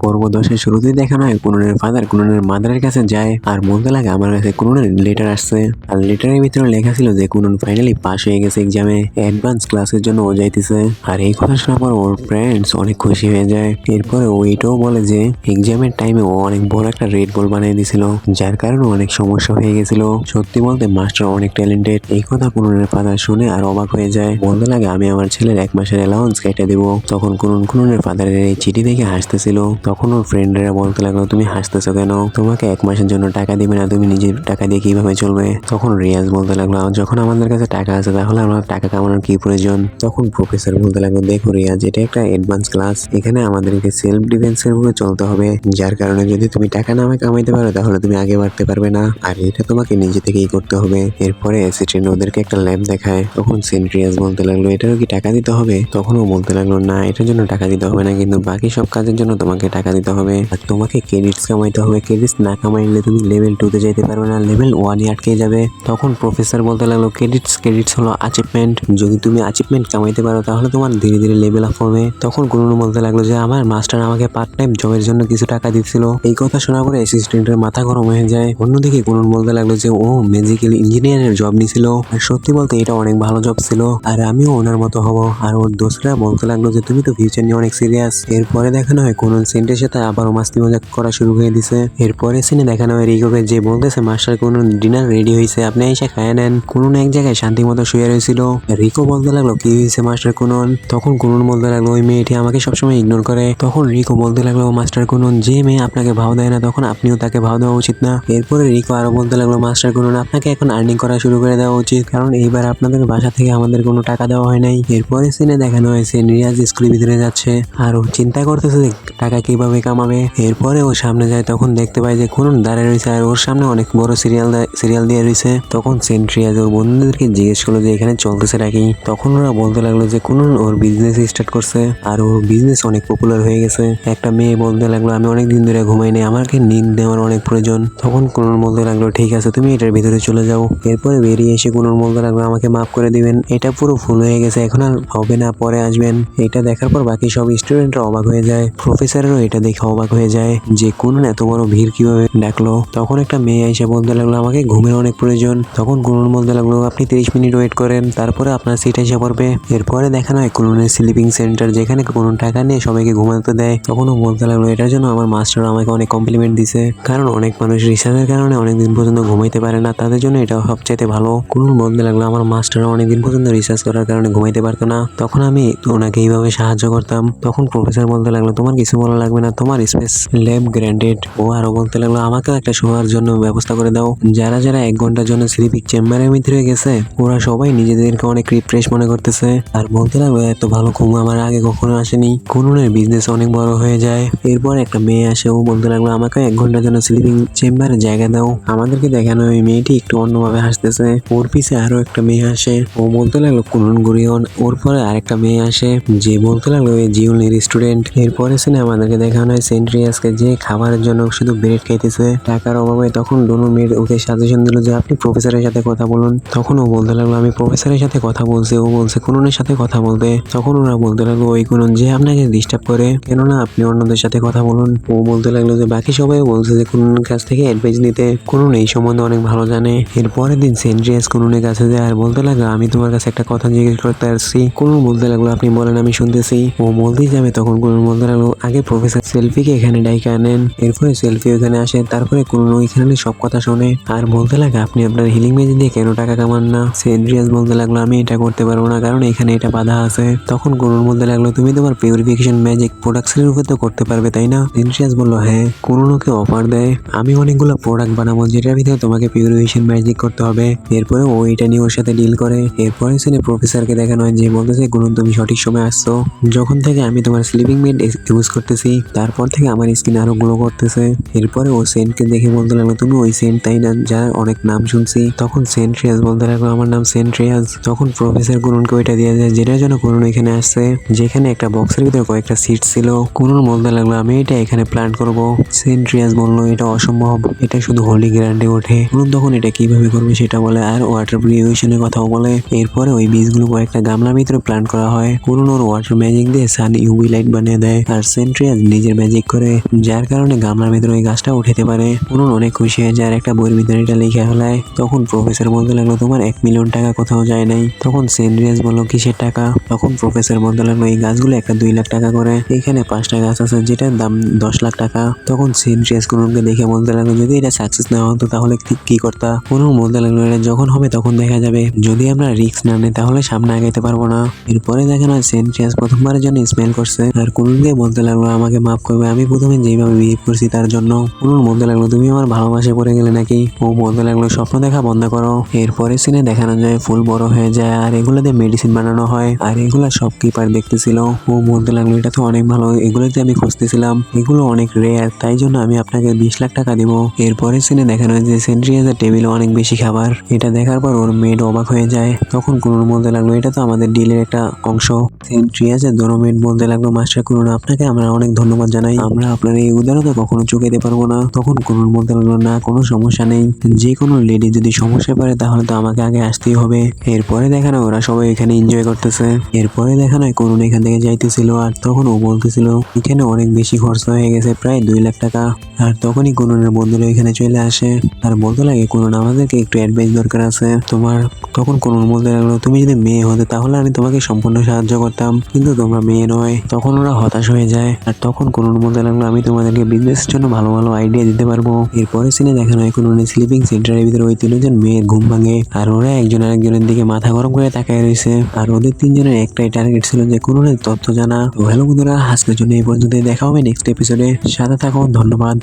পর্ব 10-এর শুরুতেই দেখানো হয় কুননের ফাদার কুননের মাদারের কাছে যায় আর বলতে লাগে আমার কাছে কুননের লেটার আসছে। আর লেটারের ভিতরে লেখা ছিল যে কুনন ফাইনালি পাস হয়ে গেছে এক্সামে, অ্যাডভান্স ক্লাসের জন্য ও যাইতেছে। আর এই কথা শোনার পর ওর ফ্রেন্ডস অনেক খুশি হয়ে যায়। এরপরে ও এটাও বলে যে এক্সামের টাইমে ও অনেক বড় একটা রেড বল বানিয়ে দিছিল, যার কারণে অনেক সমস্যা হয়ে গেছিল। সত্যি বলতে মাস্টার অনেক ট্যালেন্টেড। এই কথা কুননের ফাদার শুনে আর অবাক হয়ে যায়। বলতে লাগে আমি আমার ছেলের 1 মাসের অ্যালাউন্স কেটে দিব। তখন কুননের ফাদারের এই চিঠি দেখে হাসতেছিল। তখন ওর ফ্রেন্ডরা বলতে লাগলো তুমি হাসতেছো কেন, তোমাকে 1 মাসের জন্য টাকা দিবে না, তুমি নিজের টাকা দিয়ে কিভাবে চলবে। তখন রিয়াজ বলতে লাগলো যখন আমাদের কাছে টাকা আছে তাহলে আমরা টাকা কামানোর কি প্রয়োজন। তখন প্রফেসর বলতে লাগলো দেখো রিয়াজ, এটা একটা অ্যাডভান্স ক্লাস, এখানে আমাদেরকে সেলফ ডিফেন্সের উপরে চলতে হবে, যার কারণে যদি তুমি টাকা না কামাইতে পারো তাহলে তুমি আগে বাড়তে পারবে না, আর এটা তোমাকে নিজে থেকেই করতে হবে। এরপরে অ্যাসিস্ট্যান্ট ওদেরকে একটা ল্যাব দেখায়। তখন সেন্ট্রিয়াস বলতে লাগলো এটারও কি টাকা দিতে হবে। তখন ও বলতে লাগলো না, এটার জন্য টাকা দিতে হবে না, কিন্তু বাকি সব কাজের জন্য তোমাকে টাকা দিতে হবে আর তোমাকে ক্রেডিটস কামাইতে হবে। ক্রেডিটস না কামাইলে তুমি লেভেল 2 তে যেতে পারবে না, লেভেল 1 এ আটকে যাবে। তখন প্রফেসর বলতে লাগলো ক্রেডিটস হলো অ্যাচিভমেন্ট, যদি তুমি অ্যাচিভমেন্ট কামাইতে পারো তাহলে তোমার ধীরে ধীরে লেভেল আপ হবে। তখন কুনন বলতে লাগলো যে আমার মাস্টার আমাকে পার্ট টাইম জবের জন্য কিছু টাকা দিচ্ছিল। এই কথা শোনার পরে অ্যাসিস্ট্যান্টের মাথা গরম হয়ে যায়। অন্যদিকে কুনন বলতে লাগলো যে ও ম্যাজিক্যাল ইঞ্জিনিয়ারের জব নিছিল, আর সত্যি বলতে এটা অনেক ভালো জব ছিল আর আমিও ওনার মতো হব। আর ওর দোস্তরা বলতে লাগলো যে তুমি তো ফিউচার নিয়ে অনেক সিরিয়াস। এরপরে দেখানো হয় কুনন সেন্টের সাথে আবারও মাস্তি মজাক করা শুরু করে দিছে। এরপরে সিনে দেখানো হয় রিকোকে, যে বলতেছে মাস্টার কুনন ডিনার রেডি হয়েছে, আপনি এসে খায় নেন। কুনন এক জায়গায় শান্তি মতো শুয়ে রয়েছিল। রিকো বলতে লাগলো কি হয়েছে মাস্টার কুনন। তখন কুনন বলতে লাগলো ওই মেয়েটি আমাকে সবসময় ইগনোর করে। তখন রিকো বলতে লাগলো মাস্টার কুনন, যে মেয়ে আপনাকে ভাও দেয় না তখন আপনিও তাকে ভাও দেওয়া উচিত না। এরপরে রিকো আরো বলতে লাগলো মাস্টার কুনন, আপনাকে এখন আর্নিং করা শুরু করে দেওয়া উচিত, কারণ এইবার আপনাদের বাসা থেকে আমাদের কোনো টাকা দেওয়া হয় নাই। এরপরে সিনে দেখানো হয়েছে রিয়াজ স্কুলের ভিতরে যাচ্ছে আর ও চিন্তা করতেছে যে টাকা কিভাবে কামাবে। এরপরে ও সামনে যায়, তখন দেখতে পায় যে কুনন দাঁড়িয়ে রয়েছে আর ওর সামনে অনেক বড় সিরিয়াল দিয়ে রয়েছে। তখন সেন্ট রিয়াজ ওর বন্ধুদেরকে জিজ্ঞেস করলো যে এখানে চলতেছে নাকি। তখন ওরা বলতে লাগলো যে কুনন ওর বিজনেস স্টার্ট করছে আর ওর বিজনেস অনেক পপুলার হয়ে গেছে। একটা মেয়ে বলতে লাগলো আমি অনেক দিন ধরে ঘুমাই নাই, আমাকে নিদ নেওয়ার অনেক প্রয়োজন। তখন কুনন বলতে লাগলো ঠিক আছে তুমি এটার ভিতরে চলে যাও। এরপরে বেরিয়ে এসে কুনন বলতে লাগলো আমাকে মাফ করে দিবেন, এটা পুরো ফুল হয়ে গেছে, এখন আর হবে না, পরে আসবেন। এটা দেখার পর বাকি সব স্টুডেন্টরা অবাক হয়ে যায়। প্রফেসরেরও এটা দেখে অবাক হয়ে যায় যে কুনন এত বড় ভিড় কিভাবে ডাকলো। তখন একটা মেয়ে এসে বলতে লাগলো আমাকে ঘুমের অনেক প্রয়োজন। তখন কুনন বলতে লাগলো আপনি 30 মিনিট ওয়েট করেন, তারপরে আপনার সিট এসে পড়বে। এরপরে দেখানো হয় কুননের স্লিপিং সেন্টার, যেখানে কুনন টাকা নিয়ে সবাইকে ঘুমাতে দেয়। তখন ও বলতে লাগলো এটার জন্য আমার মাস্টার আমাকে অনেক কমপ্লিমেন্ট দিছে, কারণ অনেক মানুষ রিসার্চের কারণে অনেকদিন পর্যন্ত ঘুমাইতে পারে না, তাদের জন্য এটা সবচাইতে ভালো। কুনন বলতে লাগলো আমার মাস্টার অনেকদিন পর্যন্ত রিসার্চ করার কারণে ঘুমাইতে পারতো না, তখন আমি ওনাকে এইভাবে সাহায্য করতাম। তখন প্রফেসর বলতে লাগলো তোমার কিছু বলা লাগবে না, তোমার স্পেস ল্যাব গ্র্যান্টেড। ও আরো বলতে লাগলো আমাকেও একটা শোয়ার জন্য ব্যবস্থা করে দাও। যারা যারা 1 ঘন্টার জন্য স্লিপিং চেম্বারের ভিতরে গেছে ওরা সবাই নিজেদেরকে অনেক রিফ্রেশ মনে করতেছে আর বলতে লাগলো এত ভালো ঘুম আমার আগে কখনো আসেনি। কুননের বিজনেস অনেক বড় হয়ে যায়। এরপর একটা মেয়ে আসে, ও বলতে লাগলো আমাকে 1 ঘন্টার জন্য স্লিপিং চেম্বারে জায়গা দাও। আমাদেরকে দেখানো ওই মেয়েটি একটু অন্যভাবে হাসতেছে। ওর পিছে আরো একটা মেয়ে আসে, ও বলতে লাগলো কুনন গুরিয়ন। ওর পরে আরেকটা মেয়ে আসে যে বলতে লাগলো এই জিউলের স্টুডেন্ট। এরপরে সিনে আমাদেরকে দেখানো হয় সেন্ট্রিয়াসকে, যে খাবারের জন্য শুধু ব্রেড খাইতেছে টাকার অভাবে। তখন দোনো মেয়ের ওকে সাজেশন দিল যে আপনি প্রফেসরের সাথে কথা বলুন। তখন ও বলতে লাগলো আমি প্রফেসরের সাথে কথা বলছি, ও বলছে কুননের সাথে কথা বলতে। তখন ওরা বলতে লাগলো ওই কুনন যে আপনাকে ডিস্টার্ব করে, কেননা আপনি অন্যদের সাথে কথা বলুন। ও বলতে লাগলো যে বাকি সবাই বলছে যে কুননের কাছ থেকে অ্যাডভাইস নিতে, কুনন এই সম্বন্ধে অনেক ভালো জানে। এরপরের দিন সেন্ট্রিয়াস কুননের কাছে যায় আর বলতে লাগলো আমি তোমার কাছে একটা কথা জিজ্ঞেস করতে আসছি। কুনন বলতে লাগলো আপনি বলেন, আমি শুনতেছি। ও বলতেই যাবে তখন কুনন বলতে লাগলো আগে প্রফেসর সেলফিকে এখানে ডাইকা আনেন। এরপরে সেলফি ওখানে আসে, তারপরে কুনন ওইখানে সব কথা শোনে আর বলতে লাগে আপনি আপনার হিলিং ম্যাজিক দিয়ে কেন টাকা কামান না। সেন্ট্রিয়াস বলতে লাগলো আমি এটা করতে পারবো না, কারণ এখানে এটা বাধা আছে। তখন কুনন বলতে লাগলো তুমি তোমার পিউরিফিকেশন ম্যাজিক প্রোডাক্টসের উপর তো করতে পারবে তাই না। সেন্ট্রিয়াস বললো হ্যাঁ। কুনন ওকে অফার দেয় আমি অনেকগুলো প্রোডাক্ট বানাবো যেটার ভিতরে তোমাকে পিউরিফিকেশন ম্যাজিক করতে হবে। এরপরে ও এটা নিয়ে ওর সাথে ডিল করে। এরপরে সিনে প্রফেসরকে দেখানো হয় যে বলতেছে কুনন তুমি সঠিক সময় আসছো, যখন থেকে আমি তোমার স্লিপিং বেড ইউজ করতেছি তারপর থেকে আমার স্কিন আরো গ্লো করতেছে। এরপরে ও সেন্টকে দেখে বলতে লাগলো তুমি ওই সেন্ট তাই না যার অনেক নাম শুনছি। তখন সেন্ট্রিয়াস বলতে লাগলো আমার নাম সেন্ট্রিয়াস। তখন প্রফেসর কুননকে ওইটা দিয়ে যায় যেটার জন্য কুনন এখানে আসছে, যেখানে একটা বক্সের ভিতরে কয়েকটা সিট ছিল। কুনন বলতে লাগলো আমি এটা এখানে প্ল্যান করব। সেন্ট্রিয়াস বললো এটা অসম্ভব, এটা শুধু হোলি গ্র্যান্ডে ওঠে। কুনন তখন এটা কিভাবে করবে সেটা বলে আর ওয়াটার পিউরিফিকেশনের কথাও বলে। এরপরে ওই বীজগুলো কয়েকটা গামলার ভিতরে প্ল্যান করা হয়। কুনন ওর ওয়াটার ম্যাজিক দিয়ে সান ইউভি লাইট বানিয়ে দেয় আর সেন্ট্রিয়াস নিজের ম্যাজিক করে, যার কারণে গামলার ভিতরে ওই গাছটা উঠাতে পারে। কুনন অনেক খুশি হয়ে যায় আর একটা বইয়ের ভিতরে এটা লিখে ফেলায়। তখন প্রফেসর বলতে লাগলো, তোমার 1 মিলিয়ন টাকা কোথাও যায় নাই। তখন সেন্ড্রিয়াস বললো, কিসের টাকা? তখন প্রফেসর বলতে লাগলো, এই গাছগুলো একটা 2 লাখ টাকা করে, এখানে 5টা গাছ আছে যেটার দাম 10 লাখ টাকা। তখন সেন্ড্রিয়াস কুননকে দেখে বলতে লাগলো, যদি এটা সাকসেস না হতো তাহলে কি করতা? কুনন বলতে লাগলো, এটা যখন হবে তখন দেখা যাবে, যদি আমরা রিস্ক না নেই তাহলে সামনে আগাইতে পারবো না। এরপরে দেখানো হয় সেন্ড্রিয়াস প্রথমবারের জন্য স্মাইল করছে আর কুননকে বলতে লাগলো, আমাকে মাফ করবে, আমি প্রথমে যেভাবে বিহেভ করছি তার জন্য। কুনন বলতে লাগলো, তুমি আমার ভালোবাসায় পড়ে গেলে নাকি? ও বলতে লাগলো, স্বপ্ন দেখা বন্ধ করো। এরপরে সিনে দেখানো যায় ফুল বড় হয়ে যায় আর এগুলোতে মেডিসিন বানানো হয় আর এগুলা সব কিপার দেখতেছিল। ও বলতে লাগলো, এটা তো অনেক ভালো, এগুলোতে আমি খুঁজতেছিলাম, এগুলো অনেক রেয়ার, তাই জন্য আমি আপনাকে 20 লাখ টাকা দিব। এরপরে সিনে দেখানো হয় যে সেন্ট্রিয়াসের টেবিলে অনেক বেশি খাবার। এটা দেখার পর ওর মেড অবাক হয়ে যায়। তখন কুনন বলতে লাগলো, এটা তো আমাদের ডিলের একটা অংশ। সেন্ট্রিয়াসের দোনো মেড বলতে লাগলো, মাস্টার কুনন, আপনাকে আমরা অনেক ধন্যবাদ জানাই, আমরা আপনার এই উদারতা কখনো চুকাইতে পারবো না। তখন কুনন বলতে লাগলো, না কোনো সমস্যা নেই, যে কোনো লেডি যদি সমস্যা পড়ে তাহলে তো আমাকে আগে আসতেই হবে। এরপরে দেখানো ওরা সবাই এখানে এনজয় করতেছে। এরপরে দেখানো কুনন এখান থেকে যাইতেছিল আর তখন ও বলতেছিল, এখানে অনেক বেশি খরচ হয়ে গেছে, প্রায় 2 লাখ টাকা। আর তখনই কুননের বন্ধুরা এখানে চলে আসে আর বলতে লাগে, কুনন, আমাদেরকে একটু অ্যাডভাইস দরকার আছে তোমার। তখন কুনন বলতে লাগলো, তুমি যদি মেয়ে হতে তাহলে আমি তোমাকে সম্পূর্ণ সাহায্য করতাম, কিন্তু তোমরা মেয়ে নয়। তখন ওরা হতাশ হয়ে যায় আর তখন কুনন বলতে লাগলো, আমি তোমাদেরকে বিজনেসের জন্য ভালো ভালো আইডিয়া দিতে পারবো। এরপরে সিনে দেখানো হয় কুননের স্লিপিং সেন্টারের ভিতরে ওই 3জন মেয়ের ঘুম ভাঙে আর ওরা একজন আরেকজনের দিকে মাথা গরম করে তাকায় রয়েছে আর ওদের 3জনের একটাই টার্গেট ছিল যে কুননের তথ্য জানা। তো হ্যালো বন্ধুরা, আজকের জন্য এই পর্যন্ত, দেখা হবে নেক্সট এপিসোডে, সাথে থাকুন, ধন্যবাদ।